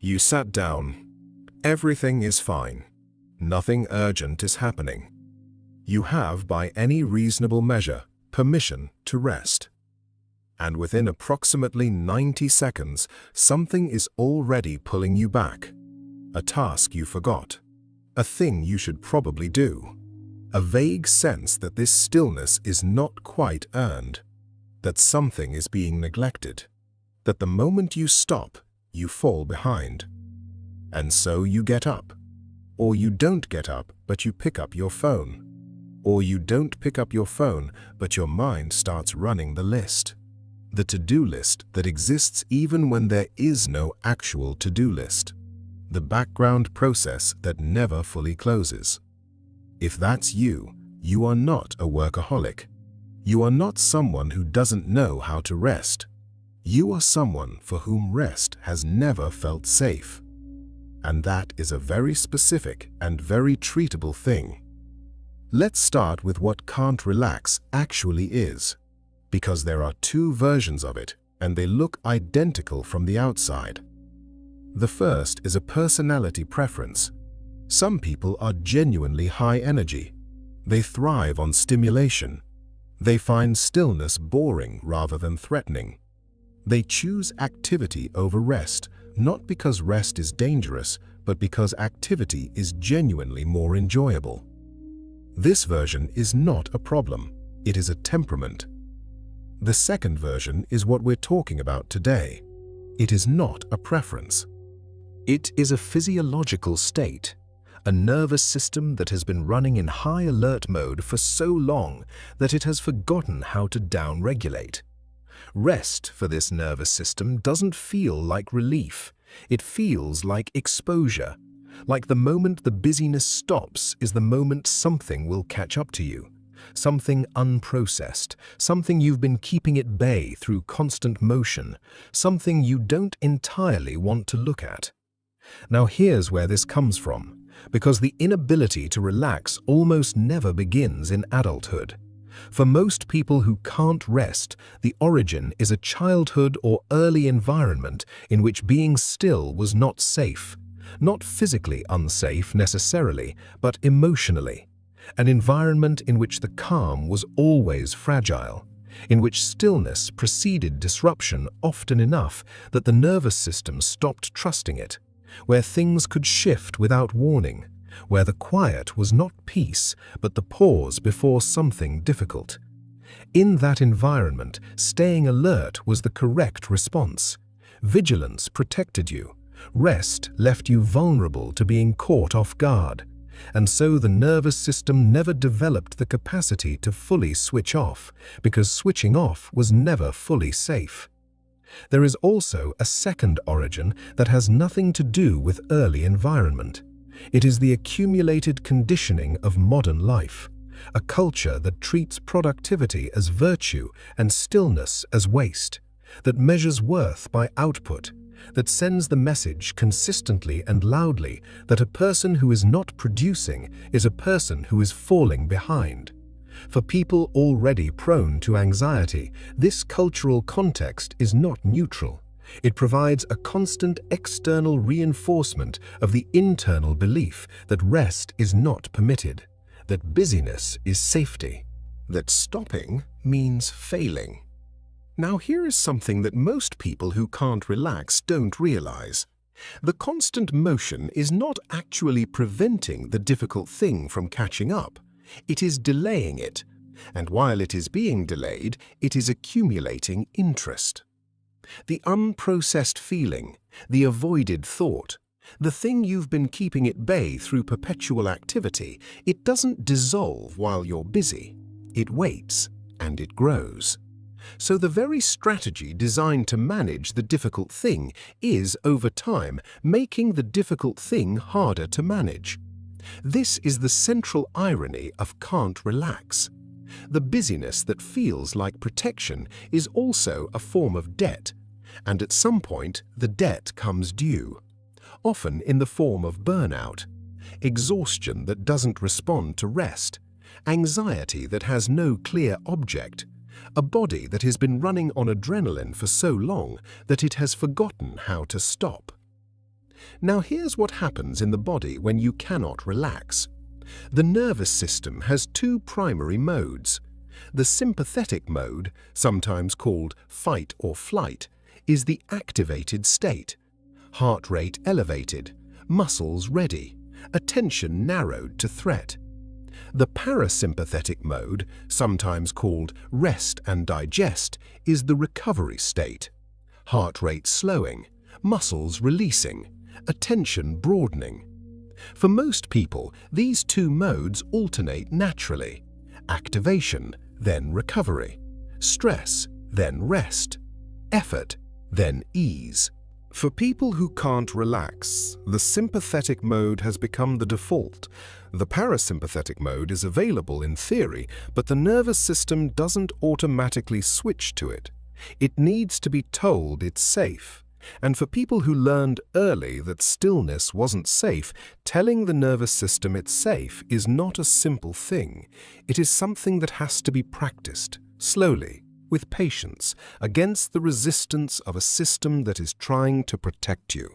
You sat down. Everything is fine. Nothing urgent is happening. You have, by any reasonable measure, permission to rest. And within approximately 90 seconds, something is already pulling you back. A task you forgot. A thing you should probably do. A vague sense that this stillness is not quite earned. That something is being neglected. That the moment you stop, you fall behind. And so you get up. Or you don't get up, but you pick up your phone. Or you don't pick up your phone, but your mind starts running the list. The to-do list that exists even when there is no actual to-do list. The background process that never fully closes. If that's you, you are not a workaholic. You are not someone who doesn't know how to rest. You are someone for whom rest has never felt safe. And that is a very specific and very treatable thing. Let's start with what can't relax actually is, because there are two versions of it, and they look identical from the outside. The first is a personality preference. Some people are genuinely high energy. They thrive on stimulation. They find stillness boring rather than threatening. They choose activity over rest, not because rest is dangerous, but because activity is genuinely more enjoyable. This version is not a problem. It is a temperament. The second version is what we're talking about today. It is not a preference. It is a physiological state, a nervous system that has been running in high alert mode for so long that it has forgotten how to down-regulate. Rest for this nervous system doesn't feel like relief. It feels like exposure, like the moment the busyness stops is the moment something will catch up to you. Something unprocessed, something you've been keeping at bay through constant motion, something you don't entirely want to look at. Now here's where this comes from, because the inability to relax almost never begins in adulthood. For most people who can't rest, the origin is a childhood or early environment in which being still was not safe. Not physically unsafe necessarily, but emotionally. An environment in which the calm was always fragile, in which stillness preceded disruption often enough that the nervous system stopped trusting it, where things could shift without warning, where the quiet was not peace, but the pause before something difficult. In that environment, staying alert was the correct response. Vigilance protected you. Rest left you vulnerable to being caught off guard. And so the nervous system never developed the capacity to fully switch off, because switching off was never fully safe. There is also a second origin that has nothing to do with early environment. It is the accumulated conditioning of modern life, a culture that treats productivity as virtue and stillness as waste, that measures worth by output, that sends the message consistently and loudly that a person who is not producing is a person who is falling behind. For people already prone to anxiety, this cultural context is not neutral. It provides a constant external reinforcement of the internal belief that rest is not permitted, that busyness is safety, that stopping means failing. Now here is something that most people who can't relax don't realize. The constant motion is not actually preventing the difficult thing from catching up. It is delaying it, and while it is being delayed, it is accumulating interest. The unprocessed feeling, the avoided thought, the thing you've been keeping at bay through perpetual activity, it doesn't dissolve while you're busy. It waits, and it grows. So the very strategy designed to manage the difficult thing is, over time, making the difficult thing harder to manage. This is the central irony of can't relax. The busyness that feels like protection is also a form of debt, and at some point the debt comes due, often in the form of burnout, exhaustion that doesn't respond to rest, anxiety that has no clear object, a body that has been running on adrenaline for so long that it has forgotten how to stop. Now here's what happens in the body when you cannot relax. The nervous system has two primary modes. The sympathetic mode, sometimes called fight or flight, is the activated state. Heart rate elevated, muscles ready, attention narrowed to threat. The parasympathetic mode, sometimes called rest and digest, is the recovery state. Heart rate slowing, muscles releasing, attention broadening. For most people, these two modes alternate naturally. Activation, then recovery. Stress, then rest. Effort, then ease. For people who can't relax, the sympathetic mode has become the default. The parasympathetic mode is available in theory, but the nervous system doesn't automatically switch to it. It needs to be told it's safe. And for people who learned early that stillness wasn't safe, telling the nervous system it's safe is not a simple thing. It is something that has to be practiced, slowly, with patience, against the resistance of a system that is trying to protect you.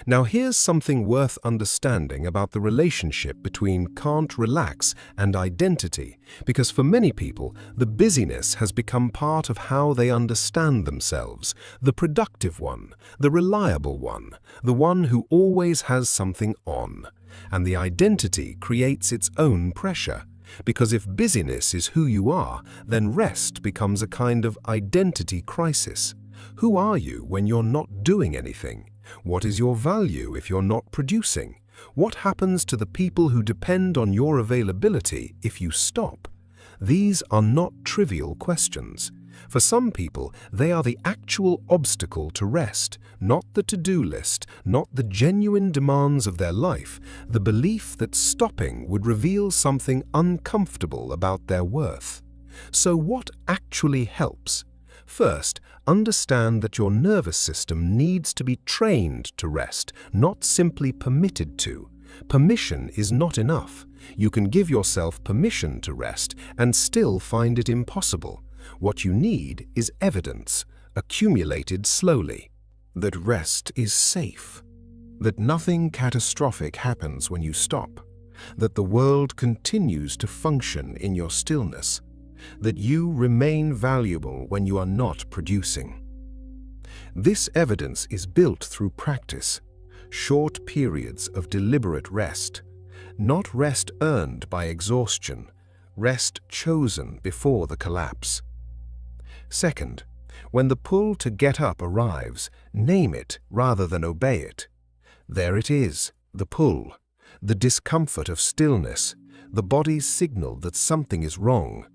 Now here's something worth understanding about the relationship between can't relax and identity, because for many people, the busyness has become part of how they understand themselves, the productive one, the reliable one, the one who always has something on. And the identity creates its own pressure, because if busyness is who you are, then rest becomes a kind of identity crisis. Who are you when you're not doing anything? What is your value if you're not producing? What happens to the people who depend on your availability if you stop? These are not trivial questions. For some people, they are the actual obstacle to rest, not the to-do list, not the genuine demands of their life, the belief that stopping would reveal something uncomfortable about their worth. So what actually helps? First, understand that your nervous system needs to be trained to rest, not simply permitted to. Permission is not enough. You can give yourself permission to rest and still find it impossible. What you need is evidence, accumulated slowly, that rest is safe, that nothing catastrophic happens when you stop, that the world continues to function in your stillness, that you remain valuable when you are not producing. This evidence is built through practice, short periods of deliberate rest, not rest earned by exhaustion, rest chosen before the collapse. Second, when the pull to get up arrives, name it rather than obey it. There it is, the pull, the discomfort of stillness, the body's signal that something is wrong.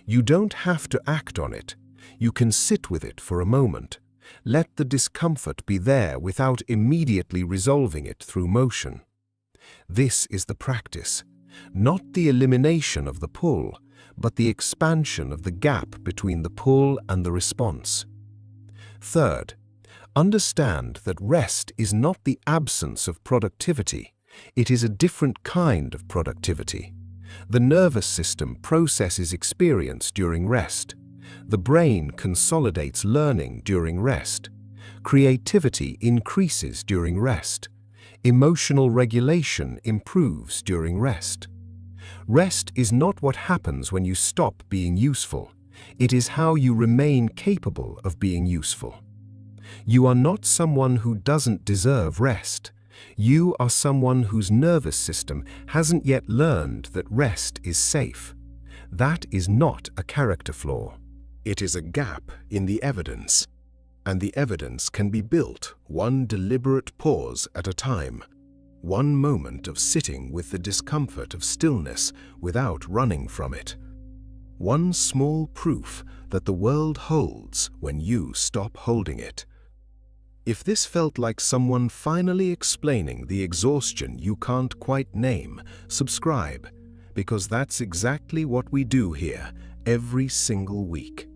You don't have to act on it. You can sit with it for a moment. Let the discomfort be there without immediately resolving it through motion. This is the practice, not the elimination of the pull, but the expansion of the gap between the pull and the response. Third, understand that rest is not the absence of productivity. It is a different kind of productivity. The nervous system processes experience during rest. The brain consolidates learning during rest. Creativity increases during rest. Emotional regulation improves during rest. Rest is not what happens when you stop being useful. It is how you remain capable of being useful. You are not someone who doesn't deserve rest. You are someone whose nervous system hasn't yet learned that rest is safe. That is not a character flaw. It is a gap in the evidence. And the evidence can be built one deliberate pause at a time. One moment of sitting with the discomfort of stillness without running from it. One small proof that the world holds when you stop holding it. If this felt like someone finally explaining the exhaustion you can't quite name, subscribe, because that's exactly what we do here every single week.